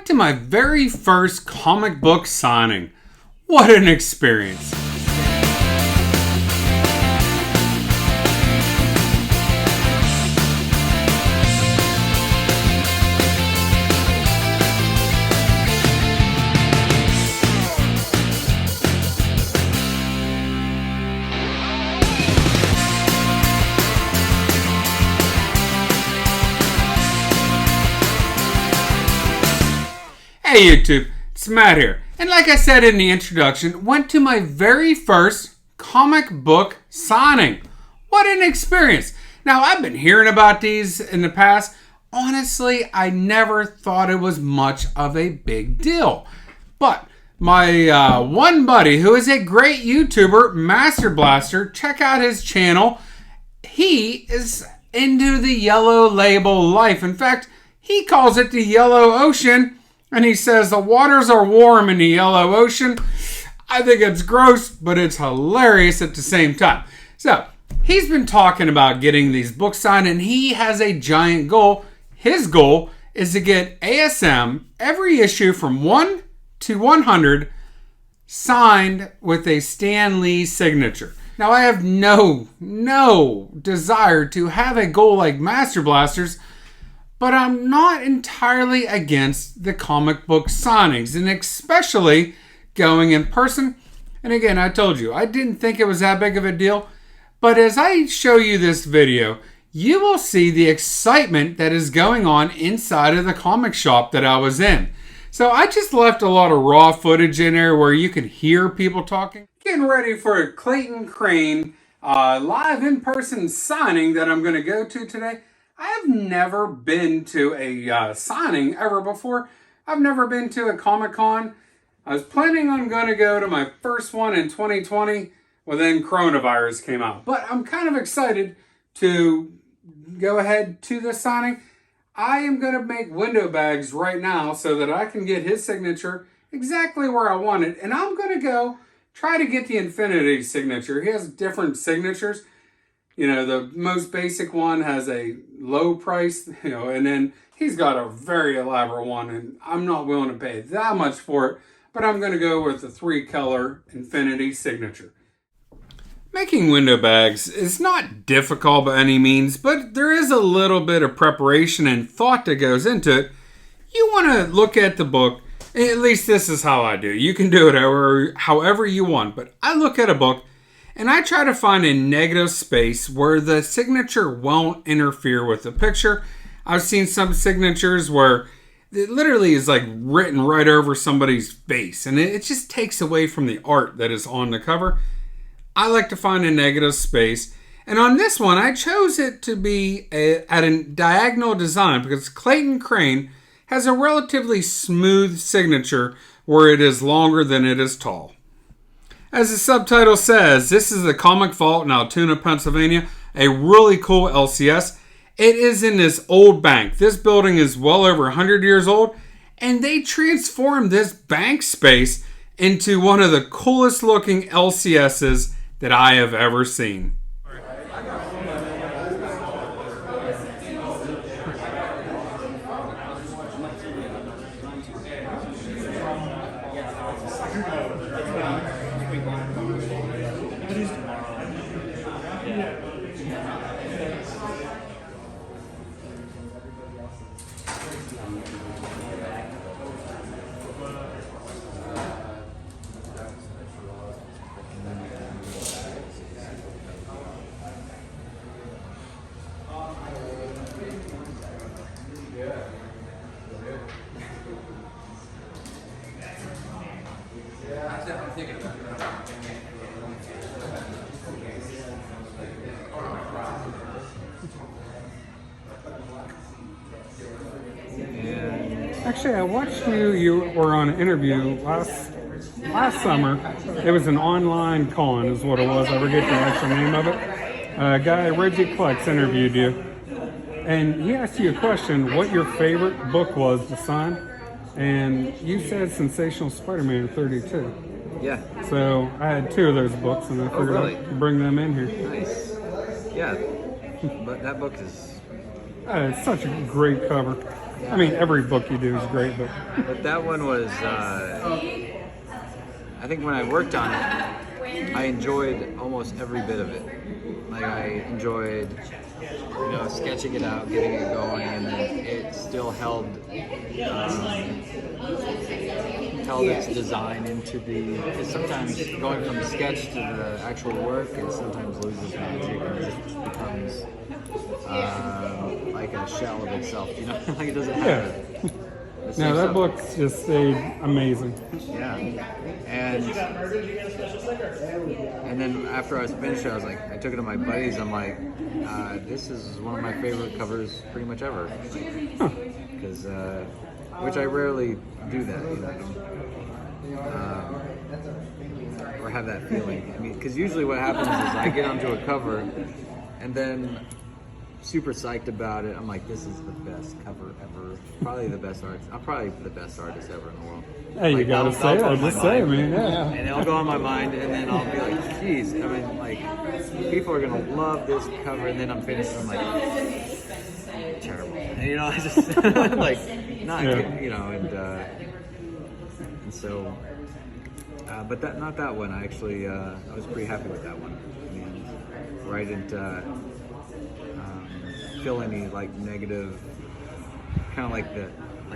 went to my very first comic book signing. What an experience. Hey YouTube, it's Matt here, and like I said in the introduction, went to my very first comic book signing. What an experience. Now, I've been hearing about these in the past. Honestly, I never thought it was much of a big deal. But my one buddy, who is a great YouTuber, Master Blaster, check out his channel. He is into the yellow label life. In fact, he calls it the yellow ocean. And he says the waters are warm in the yellow ocean. I think it's gross, but it's hilarious at the same time. So, he's been talking about getting these books signed, and he has a giant goal. His goal is to get ASM, every issue from 1 to 100, signed with a Stan Lee signature. Now, I have no desire to have a goal like Master Blaster's, but I'm not entirely against the comic book signings, and especially going in person. And again, I told you, I didn't think it was that big of a deal. But as I show you this video, you will see the excitement that is going on inside of the comic shop that I was in. So I just left a lot of raw footage in there where you could hear people talking. Getting ready for a Clayton Crain live in-person signing that I'm going to go to today. I have never been to a signing ever before. I've never been to a Comic-Con. I was planning on going to go to my first one in 2020, well then coronavirus came out. But I'm kind of excited to go ahead to the signing. I am going to make window bags right now so that I can get his signature exactly where I want it. And I'm going to go try to get the Infinity signature. He has different signatures. You know, the most basic one has a low price, and then he's got a very elaborate one, and I'm not willing to pay that much for it, but I'm going to go with the 3-color Infinity signature. Making window bags is not difficult by any means, but there is a little bit of preparation and thought that goes into it. You want to look at the book, at least this is how I do. You can do it however you want, but I look at a book, and I try to find a negative space where the signature won't interfere with the picture. I've seen some signatures where it literally is like written right over somebody's face, and it just takes away from the art that is on the cover. I like to find a negative space, and on this one I chose it to be at a diagonal design because Clayton Crain has a relatively smooth signature where it is longer than it is tall. As the subtitle says, this is the Comic Vault in Altoona, Pennsylvania, a really cool LCS. It is in this old bank. This building is well over 100 years old, and they transformed this bank space into one of the coolest looking LCSs that I have ever seen. Actually, I watched you were on an interview last summer. It was an online con is what it was. I forget the actual name of it. A guy, Reggie Plex, interviewed you. And he asked you a question, what your favorite book was to sign. And you said Sensational Spider-Man 32. Yeah. So I had 2 of those books, and I figured I'd bring them in here. Nice. Yeah. But that book is... It's such a great cover. I mean, every book you do is great, But that one was, I think when I worked on it, I enjoyed almost every bit of it. Like I enjoyed, sketching it out, getting it going, and then it still held its design into the. Because sometimes going from the sketch to the actual work, it sometimes loses magic and it just becomes like a shell of itself. Like it doesn't have. No, that book just stayed amazing. Yeah, and then after I was finished, I took it to my buddies. I'm like, this is one of my favorite covers, pretty much ever. Because, which I rarely do that, or have that feeling. I mean, because usually what happens is I get onto a cover, and then super psyched about it. I'm like, this is the best cover ever. Probably the best artist. I'm probably the best artist ever in the world. Hey, you gotta say it. I just say it, man. Yeah. And it'll go on my mind, and then I'll be like, geez. I mean, like, people are gonna love this cover, and then I'm finished. And I'm like, terrible. And, I just like not, and so. But not that one. I actually, I was pretty happy with that one. Where I didn't feel any like negative, kind of like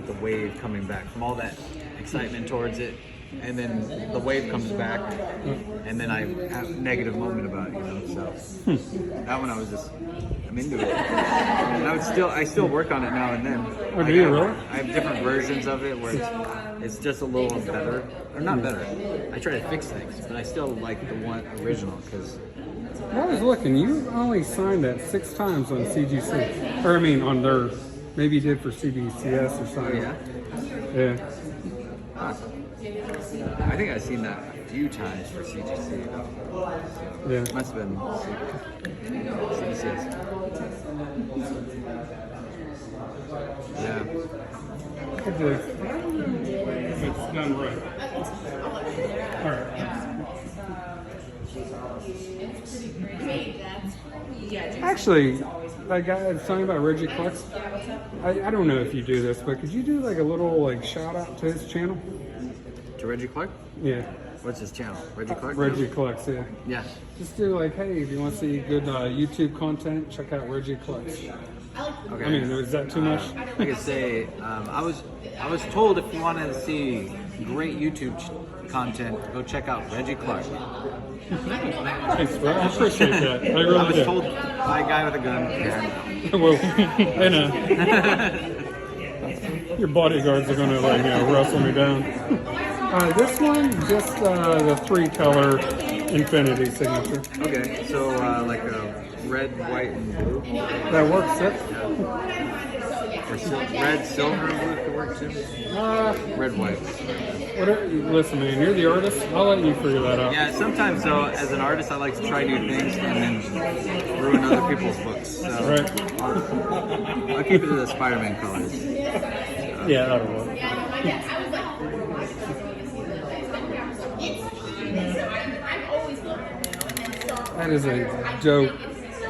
the wave coming back from all that excitement towards it, and then the wave comes back, and then I have a negative moment about it. So that one I'm into it, and I still work on it now and then. Oh, do you really? I have different versions of it where it's just a little better, or not better. I try to fix things, but I still like the one original because. I was looking. You only signed that 6 times on CGC, or I mean on their. Maybe you did for CBCS or something. Yeah. I think I've seen that a few times for CGC. Yeah. Must have been CBCS. Yeah. It's done right. All right. Actually, that guy was talking about Reggie Clucks. I don't know if you do this, but could you do like a little like shout out to his channel? To Reggie Clark? Yeah. What's his channel? Reggie Clark? Reggie Clucks, yeah. Yeah. Just do like, hey, if you want to see good YouTube content, check out Reggie Clucks. Okay. I mean, is that too much? I could say I was told if you wanted to see great YouTube content, go check out Reggie Clark. Thanks, bro. I appreciate that. I really I was do. told by a guy with a gun. Yeah. Well, I know. Your bodyguards are going to wrestle me down. This one, just the 3-color infinity signature. Okay, so like a red, white, and blue. That works, it. Or red, silver, and blue could work too. Red, white. Listen, man, you're the artist. I'll let you figure that out. Yeah, sometimes though, as an artist, I like to try new things and then ruin other people's books. So Right. I'll keep it to the Spider-Man colors. Yeah, that'll work. That is a dope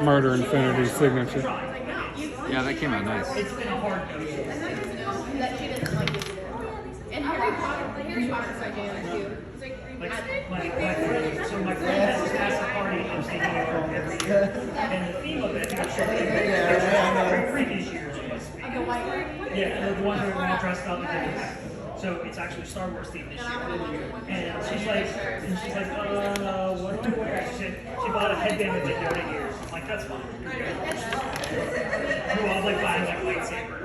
Murder Infinity signature. Yeah, that came out nice. And Harry Potter's like too. So my friend has this massive party and taking it home every year. And the theme of it, from previous years was the one where we're all dressed up and everything. So it's actually Star Wars themed this year. And she's like, what do I wear? She bought a headband with like Yoda ears. I'm like, that's fine. I'll like buy like lightsaber.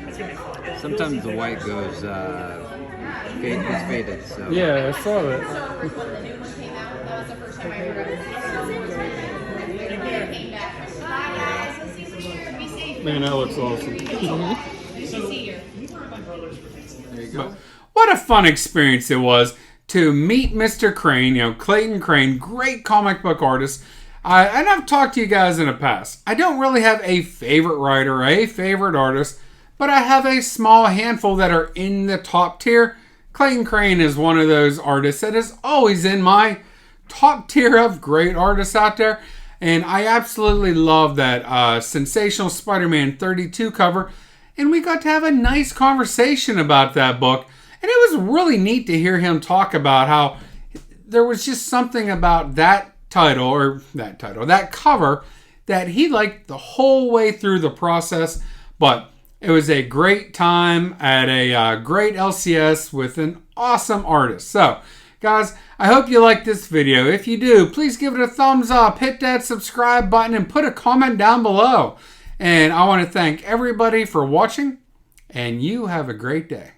It's gonna be fun. Sometimes the white goes gets faded. So Yeah, I saw that. That was the first time I heard it. Bye guys, we'll see you later. Be safe. Man, that looks awesome. See you. there you go. What a fun experience it was to meet Mr. Crain, Clayton Crain, great comic book artist. And I've talked to you guys in the past. I don't really have a favorite writer, a favorite artist, but I have a small handful that are in the top tier. Clayton Crain is one of those artists that is always in my top tier of great artists out there. And I absolutely love that Sensational Spider-Man 32 cover. And we got to have a nice conversation about that book. And it was really neat to hear him talk about how there was just something about that cover, that he liked the whole way through the process. But it was a great time at a great LCS with an awesome artist. So, guys, I hope you liked this video. If you do, please give it a thumbs up, hit that subscribe button, and put a comment down below. And I want to thank everybody for watching, and you have a great day.